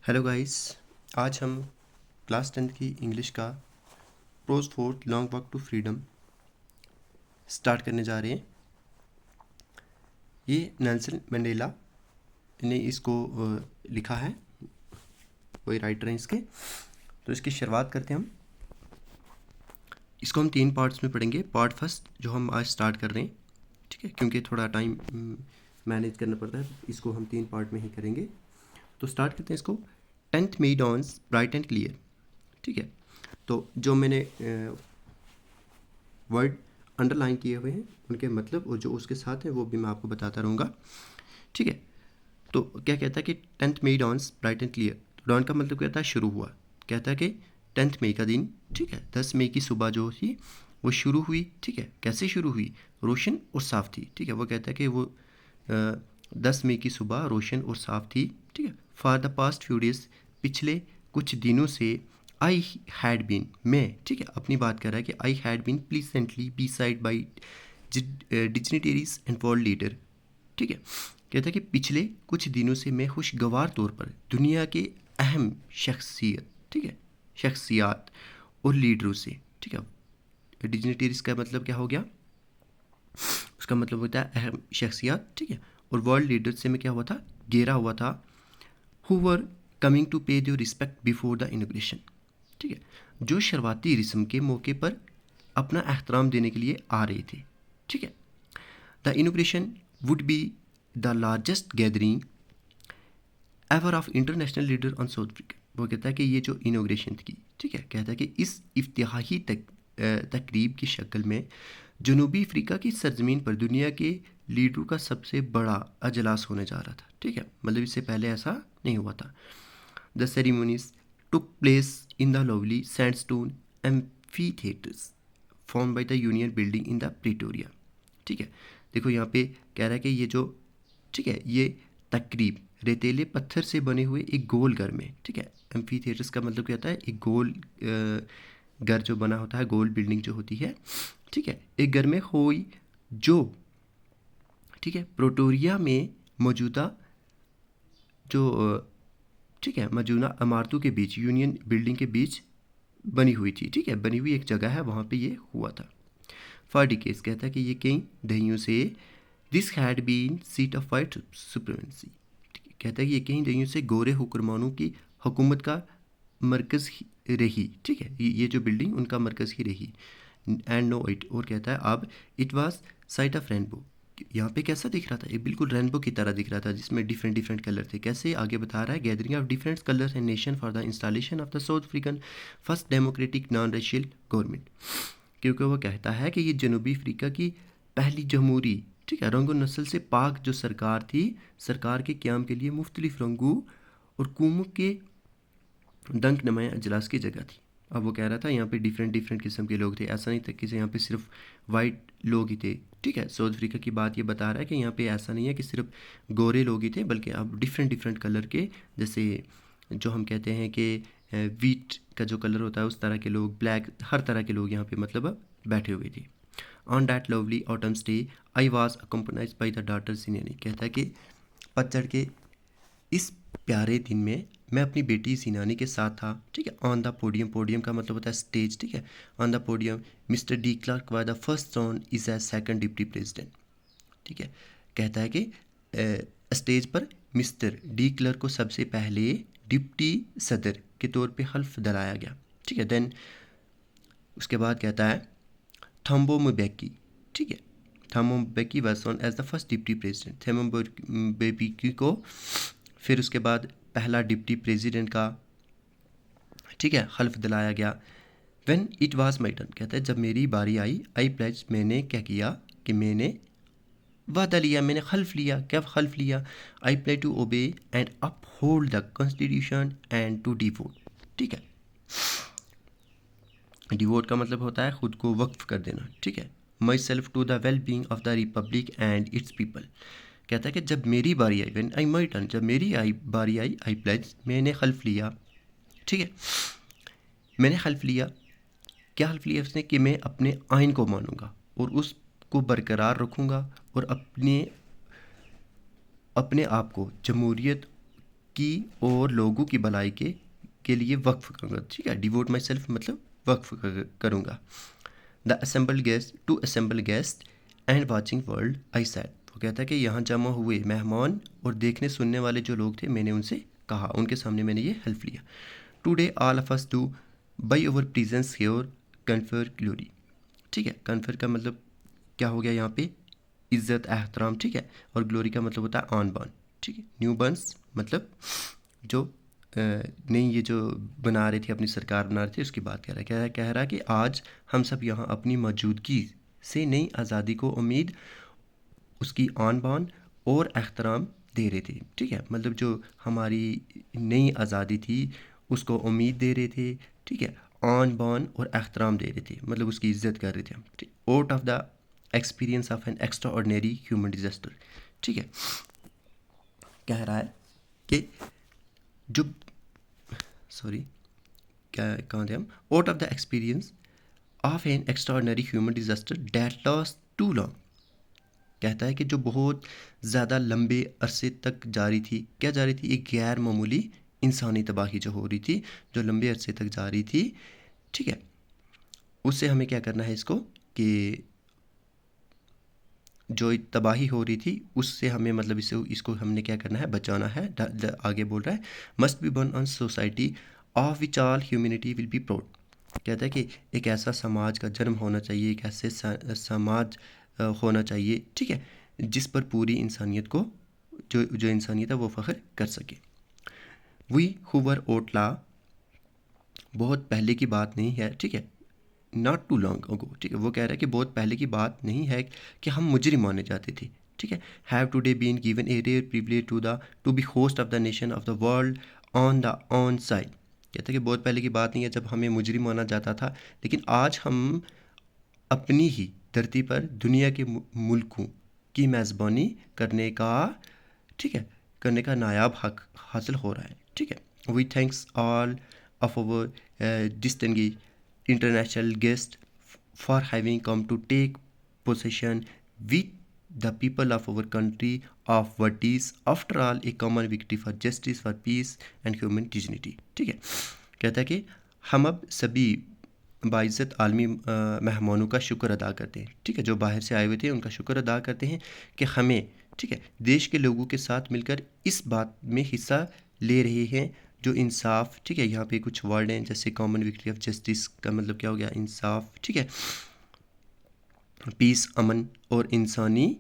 Hello guys. आज हम class 10th की इंग्लिश का prose for long walk to freedom start करने जा रहे हैं। ये नेल्सन मंडेला ने इसको लिखा है, वही राइटर हैं इसके। तो इसकी शुरुआत करते हैं हम। इसको हम 3 पार्ट्स में पढ़ेंगे। पार्ट फर्स्ट जो हम आज स्टार्ट कर रहे हैं, ठीक है, क्योंकि थोड़ा टाइम मैनेज करना पड़ता है, इसको हम 3 पार्ट में ही करेंगे। तो स्टार्ट करते हैं इसको। 10th May dawns bright and clear, ठीक है। तो जो मैंने वर्ड अंडरलाइन किए हुए हैं उनके मतलब और जो उसके साथ हैं वो भी मैं आपको बताता रहूँगा, ठीक है। तो क्या कहता है कि 10th May dawns bright and clear। तो डॉन का मतलब कहता है शुरू हुआ। कहता है कि 10th मई का दिन, ठीक है, 10 मई की सुबह जो थी वो शुरू हुई, ठीक है। कैसे शुरू हुई? रोशन और साफ़ थी, ठीक है। वो कहता है कि वो 10 मई की सुबह रोशन और साफ़ थी, ठीक है। For the past few days, पिछले कुछ दिनों से, आई हैड बीन, मैं, ठीक है, अपनी बात कर रहा है कि I had been pleasantly besieged by dignitaries and world leader, ठीक है। कहता है कि पिछले कुछ दिनों से मैं खुशगवार तौर पर दुनिया के अहम शख्सियत, ठीक है, शख्सियात और लीडरों से, ठीक है। डिग्निटरीज का मतलब क्या हो गया? उसका मतलब होता है अहम शख्सियात, ठीक है। और वर्ल्ड लीडर से मैं क्या हुआ था? घेरा हुआ था। Who were coming to pay their respect before the inauguration, ठीक है, जो शुरुआती रस्म के मौके पर अपना एहतराम देने के लिए आ रहे थे, ठीक है। The inauguration would be the largest gathering ever of international leader on south Africa. वो कहता है कि ये जो इनॉग्रेशन थी, ठीक है, कहता है कि इस इफ्तिहाई तकरीब की शक्ल में जनूबी अफ्रीका की सरजमीन पर दुनिया के लीडरों का सबसे बड़ा अजलास होने जा रहा था, ठीक है। मतलब इससे पहले ऐसा नहीं हुआ था। The ceremonies took place in the lovely sandstone amphitheatres form by the Union Building in the Pretoria, ठीक है। देखो यहाँ पे कह रहा है कि ये जो, ठीक है, ये तकरीब रेतीले पत्थर से बने हुए एक गोल घर में, ठीक है। एम्फीथिएटर्स का मतलब क्या होता है? एक गोल घर जो बना होता है, गोल बिल्डिंग जो होती है, ठीक है, एक घर में हुई जो, ठीक है, प्रिटोरिया में मौजूदा जो, ठीक है, मौजूदा इमारतों के बीच, यूनियन बिल्डिंग के बीच बनी हुई थी, ठीक है, बनी हुई एक जगह है, वहाँ पे ये हुआ था। फॉर डिकेड्स, कहता है कि ये कई दहियों से, this had been seat of white supremacy, कहता है कि ये कई दहियों से गोरे हुक्मरानों की हुकूमत का मरकज़ रही, ठीक है, ये जो बिल्डिंग उनका मरकज़ ही रही। एंड नो इट, और कहता है अब it was site of rainbow, यहाँ पे कैसा दिख रहा था? एक बिल्कुल रेनबो की तरह दिख रहा था, जिसमें डिफरेंट डिफरेंट कलर थे। कैसे? आगे बता रहा है, gathering of different colours and nation for the installation of the south African first democratic non racial government, क्योंकि वो कहता है कि ये जनूबी अफ्रीका की पहली जमहूरी, ठीक है, रंगो नस्ल से पाक जो सरकार थी, सरकार के क़याम के लिए मुख्तलिफ रंगों और कौमों के दंक नुमाया अजलास की जगह थी। अब वो कह रहा था यहाँ पे डिफरेंट डिफरेंट किस्म के लोग थे, ऐसा नहीं था कि यहाँ पे सिर्फ वाइट लोग ही थे, ठीक है। साउथ अफ्रीका की बात ये बता रहा है कि यहाँ पे ऐसा नहीं है कि सिर्फ गोरे लोग ही थे, बल्कि अब डिफरेंट डिफरेंट कलर के, जैसे जो हम कहते हैं कि वीट का जो कलर होता है उस तरह के लोग, ब्लैक, हर तरह के लोग यहाँ पे मतलब बैठे हुए थे। On that lovely autumn stay I was accompanied by the daughter Zenani, कहता है कि पतझड़ के इस प्यारे दिन में मैं अपनी बेटी सीनानी के साथ था, ठीक है। ऑन द पोडियम, पोडियम का मतलब होता है स्टेज, ठीक है। On the podium Mr de Klerk was the first sworn in as second deputy president, ठीक है। कहता है कि स्टेज पर मिस्टर डी क्लर्क को सबसे पहले डिप्टी सदर के तौर पे हल्फ दिलाया गया, ठीक है। देन उसके बाद कहता है थम्बो मुबेकी, ठीक है, Thabo Mbeki was known as the first deputy president. Thabo Mbeki को फिर उसके बाद पहला डिप्टी प्रेसिडेंट का, ठीक है, हल्फ दिलाया गया। When it was my turn, कहता है जब मेरी बारी आई, आई प्लेज, मैंने क्या किया कि मैंने वादा लिया, मैंने हल्फ लिया। क्या हल्फ लिया? I pledge to obey and uphold the constitution and to devote, ठीक है। डिवोट का मतलब होता है खुद को वक्फ कर देना, ठीक है। Myself to the well being of the republic and its people, कहता है कि जब मेरी बारी आई, व्हेन आई माई टर्न, जब मेरी बारी आई, आई प्लेज, मैंने हल्फ लिया, ठीक है। मैंने हल्फ लिया, क्या हल्फ लिया उसने? कि मैं अपने आइन को मानूंगा और उसको बरकरार रखूंगा और अपने आप को जमहूरियत की और लोगों की भलाई के लिए वक्फ करूँगा, ठीक है। डिवोट माई सेल्फ मतलब वक्फ करूँगा। The assembled guest to assemble guest and watching world I said, वो कहता है कि यहाँ जमा हुए मेहमान और देखने सुनने वाले जो लोग थे, मैंने उनसे कहा, उनके सामने मैंने ये हेल्प लिया। Today all of us do by over presence here confer glory, ठीक है। कन्फर का मतलब क्या हो गया यहाँ पे, इज़्ज़त एहतराम, ठीक है। और ग्लोरी का मतलब होता है ऑन बॉर्न, ठीक है। न्यू बर्न्स मतलब जो नहीं, ये जो बना रहे थे, अपनी सरकार बना रहे थे, उसकी बात कह रहा है कि आज हम सब यहाँ अपनी मौजूदगी से नई आज़ादी को उम्मीद, उसकी आन बान और एहतराम दे रहे थे, ठीक है। मतलब जो हमारी नई आज़ादी थी उसको उम्मीद दे रहे थे, ठीक है। आन बान और एहतराम दे रहे थे, मतलब उसकी इज्जत कर रहे थे हम, ठीक। Out of the experience of an extra ordinary human disaster, ठीक है। कह रहा है कि जो सॉरी क्या कहाँ थे हम, out of the experience of an extraordinary human disaster that last too long, कहता है कि जो बहुत ज़्यादा लंबे अरसे तक जारी थी, क्या जारी थी, एक गैर मामूली इंसानी तबाही जो हो रही थी, जो लंबे अरसे तक जारी थी, ठीक है। उससे हमें क्या करना है इसको, कि जो तबाही हो रही थी उससे हमें मतलब इसको हमने क्या करना है, बचाना है। आगे बोल रहा है must be burn on society of which all humanity will be proud, कहता है कि एक ऐसा समाज का जन्म होना चाहिए, एक ऐसे समाज होना चाहिए, ठीक है, जिस पर पूरी इंसानियत को, जो इंसानियत है वो फ़ख्र कर सके। वी हु वर ओटला, बहुत पहले की बात नहीं है, ठीक है, नॉट टू लॉन्ग अगो, ठीक है। वो कह रहा है कि बहुत पहले की बात नहीं है कि हम मुजरिम माने जाते थे, ठीक है। Have today been given a rare privilege to be host of the nation of the world on the own side, कहता है कि बहुत पहले की बात नहीं है जब हमें मुजरिम माना जाता था, लेकिन आज हम अपनी ही धरती पर दुनिया के मुल्कों की मेज़बानी करने का, ठीक है, करने का नायाब हक हासिल हो रहा है, ठीक है। We thanks all of our distinguished international guest for having come to take possession with the people of our country of what is after all a common victory for justice, for peace and human dignity, ठीक है। कहता है कि हम अब सभी बाइज़्ज़त आलमी मेहमानों का शुक्र अदा करते हैं, ठीक है, जो बाहर से आए हुए थे उनका शुक्र अदा करते हैं कि हमें, ठीक है, देश के लोगों के साथ मिलकर इस बात में हिस्सा ले रहे हैं जो इंसाफ, ठीक है। यहाँ पे कुछ वर्ड हैं जैसे कॉमन विक्ट्री ऑफ जस्टिस का मतलब क्या हो गया, इंसाफ, ठीक है, पीस अमन और इंसानी,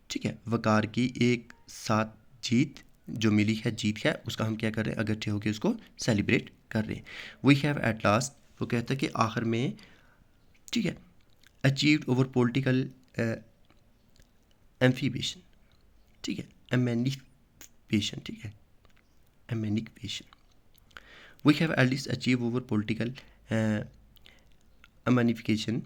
ठीक है, वकार की एक साथ जीत जो मिली है, जीत है, उसका हम क्या कर रहे हैं, इकट्ठे होकर उसको सेलिब्रेट कर रहे हैं। वी हैव एट लास्ट, वो कहता है कि आखिर में, ठीक है, अचीव्ड ओवर पॉलिटिकल एम्फीबेशन, ठीक है, एमेनिफेशन, ठीक है, emancipation. We have at least achieve our political emancipation,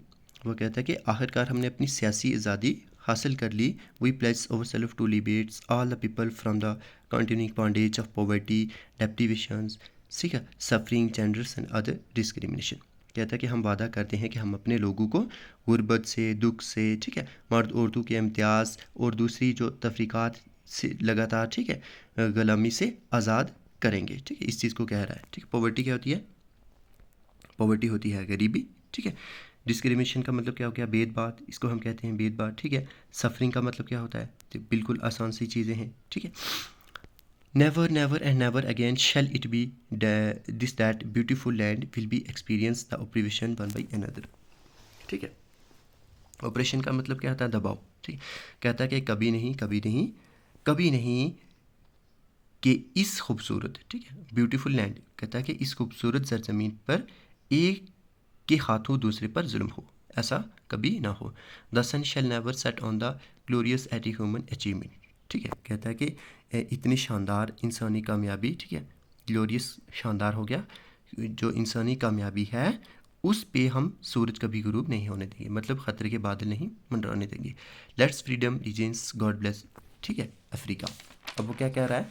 वो कहता है कि आखिरकार हमने अपनी सियासी आज़ादी हासिल कर ली। We place ourselves to liberate all the people from the continuing bondage of poverty, deprivations, ठीक है, suffering, genders and other discrimination, कहता है कि हम वादा करते हैं कि हम अपने लोगों को गुर्बत से, दुख से, ठीक है, मर्द औरतों के इम्तियाज़ और दूसरी जो तफरीक़ात से लगातार, ठीक है, ग़ुलामी से आज़ाद करेंगे, ठीक है। इस चीज़ को कह रहा है, ठीक है। पॉवर्टी क्या होती है, पॉवर्टी होती है गरीबी, ठीक है। डिस्क्रिमिनेशन का मतलब क्या हो गया, भेदभाव, इसको हम कहते हैं भेदभाव, ठीक है। सफरिंग का मतलब क्या होता है, तो बिल्कुल आसान सी चीज़ें हैं, ठीक है। Never never and never again shall it be this that beautiful land will be experience the oppression one by another, ठीक है। ऑपरेशन का मतलब क्या होता है, दबाव, ठीक। कहता है कि कभी नहीं, कभी नहीं, कभी नहीं कि इस खूबसूरत, ठीक है, ब्यूटीफुल लैंड, कहता है कि इस खूबसूरत सरजमीन पर एक के हाथों दूसरे पर जुल्म हो, ऐसा कभी ना हो। The sun shall never set on the glorious at human achievement, ठीक है। कहता है कि इतनी शानदार इंसानी कामयाबी, ठीक है, ग्लोरियस शानदार हो गया, जो इंसानी कामयाबी है उस पे हम सूरज कभी गुरूब नहीं होने देंगे, मतलब ख़तरे के बादल नहीं मंडराने देंगे। Let's freedom Regent's God bless, ठीक है, अफ्रीका। अब वो क्या कह रहा है,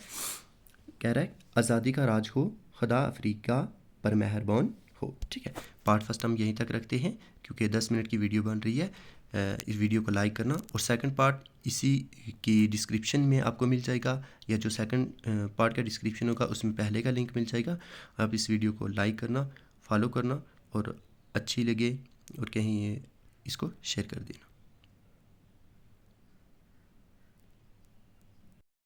कह रहा है आज़ादी का राज हो, खुदा अफ्रीका पर मेहरबान हो, ठीक है। पार्ट फर्स्ट हम यहीं तक रखते हैं क्योंकि 10 मिनट की वीडियो बन रही है। इस वीडियो को लाइक करना। और सेकंड पार्ट इसी की डिस्क्रिप्शन में आपको मिल जाएगा, या जो सेकंड पार्ट का डिस्क्रिप्शन होगा उसमें पहले का लिंक मिल जाएगा। आप इस वीडियो को लाइक करना, फॉलो करना, और अच्छी लगे और कहीं इसको शेयर कर देना।